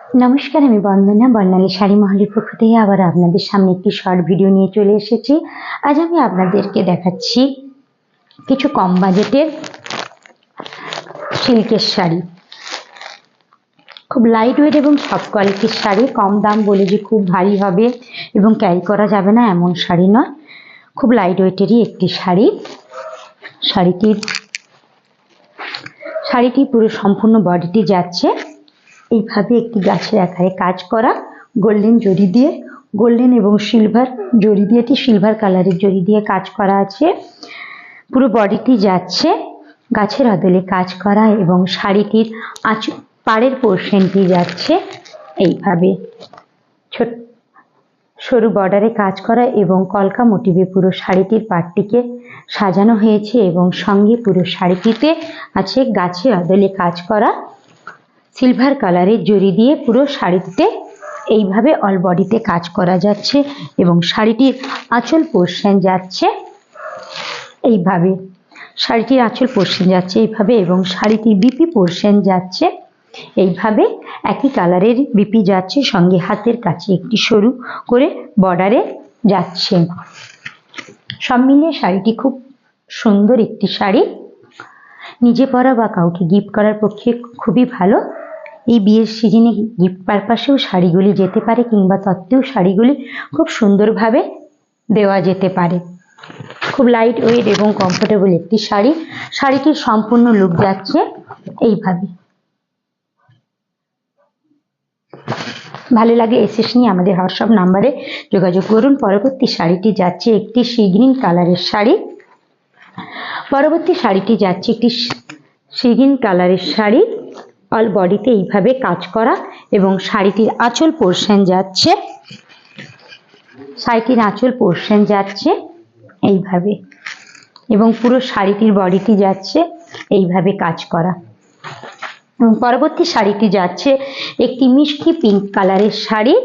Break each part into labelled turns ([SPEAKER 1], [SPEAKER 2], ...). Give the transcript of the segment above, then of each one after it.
[SPEAKER 1] নমস্কার, আমি বন্দনা বর্ণালী শাড়ি মহলের পক্ষ থেকে আবার আপনাদের সামনে একটি শর্ট ভিডিও নিয়ে চলে এসেছি। আজ আমি আপনাদেরকে দেখাচ্ছি কিছু কম বাজেটের সিল্কের শাড়ি। খুব লাইট ওয়েট এবং সফট কোয়ালিটির শাড়ি। কম দাম বলে যে খুব ভারী হবে এবং ক্যারি করা যাবে না এমন শাড়ি নয়, খুব লাইট ওয়েটেরই একটি শাড়ি। শাড়িটি পুরো সম্পূর্ণ বডিটি যাচ্ছে এইভাবে একটি গাছের আকারে কাজ করা, গোল্ডেন জরি দিয়ে, গোল্ডেন এবং সিলভার জরি দিয়ে, সিলভার কালারের জরি দিয়ে কাজ করা আছে। পুরো বডিটি যাচ্ছে গাছের আদলে কাজ করা এবং শাড়িটির পাড়ের পোর্শনটি যাচ্ছে এইভাবে ছোট সরু বর্ডারে কাজ করা এবং কলকা মোটিভে পুরো শাড়িটির পাড়টিকে সাজানো হয়েছে এবং সঙ্গে পুরো শাড়িটিতে আছে গাছের আদলে কাজ করা সিলভার কালারের জরি দিয়ে পুরো শাড়িটিতে এইভাবে অল বডিতে কাজ করা যাচ্ছে এবং শাড়িটির আঁচল পোর্শন যাচ্ছে এইভাবে, শাড়িটির আঁচল পোর্শন যাচ্ছে এইভাবে এবং শাড়িটির বিপি পোর্শন যাচ্ছে এইভাবে। একই কালারের বিপি যাচ্ছে, সঙ্গে হাতের কাছে একটি সরু করে বর্ডারে যাচ্ছে। সব মিলিয়ে শাড়িটি খুব সুন্দর একটি শাড়ি। নিজে পরা বা কাউকে গিফট করার পক্ষে খুবই ভালো। এই বিয়ের সিজনে গিফট পারপাসেও শাড়িগুলি যেতে পারে কিংবা তত্ত্বেও শাড়িগুলি খুব সুন্দরভাবে দেওয়া যেতে পারে। খুব লাইট ওয়েট এবং কমফোর্টেবল একটি শাড়ি। শাড়িটির সম্পূর্ণ লুক যাচ্ছে এইভাবে। ভালো লাগে এসএস নিয়ে আমাদের হোয়াটসঅ্যাপ নাম্বারে যোগাযোগ করুন। পরবর্তী শাড়িটি যাচ্ছে একটি সি গ্রিন কালারের শাড়ি। পরবর্তী শাড়িটি যাচ্ছে একটি সি গ্রিন কালারের শাড়ি, অল বডিতে এইভাবে কাজ করা এবং শাড়িটির আঁচল পোর্শন যাচ্ছে, শাড়িটির আঁচল পোর্শন যাচ্ছে এইভাবে এবং পুরো শাড়িটির বডিটি যাচ্ছে এইভাবে কাজ করা। এবং পরবর্তী শাড়িটি যাচ্ছে একটি মিষ্টি পিঙ্ক কালারের শাড়ি,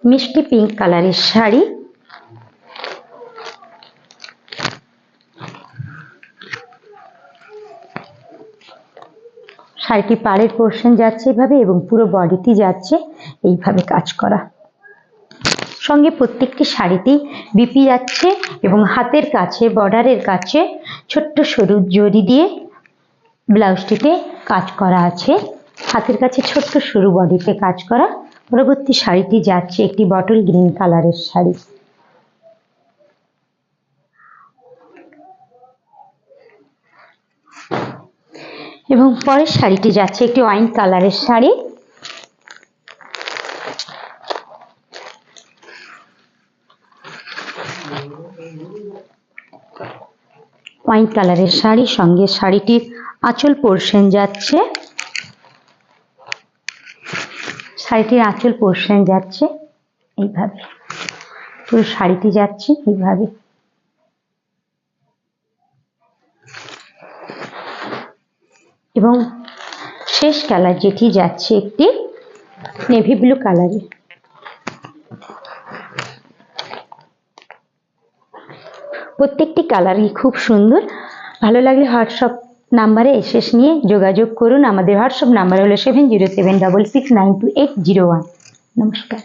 [SPEAKER 1] মিষ্টি পিঙ্ক কালারের শাড়ি। শাড়িটি পাড়ের পোর্শন যাচ্ছে এইভাবে এবং পুরো বডিটি যাচ্ছে এইভাবে কাজ করা। সঙ্গে প্রত্যেকটি শাড়িতেই বিপি যাচ্ছে এবং হাতের কাছে বর্ডারের কাছে ছোট্ট সরু জরি দিয়ে ব্লাউজটিতে কাজ করা আছে, হাতের কাছে ছোট্ট সরু বডিতে কাজ করা। পরবর্তী শাড়িটি যাচ্ছে একটি বটল গ্রিন কালারের শাড়ি। এবং পরের শাড়িটি যাচ্ছে একটি ওয়াইন কালারের শাড়ি। ওয়াইন কালারের শাড়ি, সঙ্গে শাড়িটির আঁচল পোর্শন যাচ্ছে, শাড়িটির আঁচল পোর্শন যাচ্ছে এইভাবে, পুরো শাড়িটি যাচ্ছে এইভাবে। এবং শেষ কালার যেটি যাচ্ছে একটি নেভি ব্লু কালারের। প্রত্যেকটি কালারই খুব সুন্দর। ভালো লাগলে হোয়াটসঅ্যাপ নাম্বারে এসএস নিয়ে যোগাযোগ করুন। আমাদের হোয়াটসঅ্যাপ নাম্বার হলো 7076692801। নমস্কার।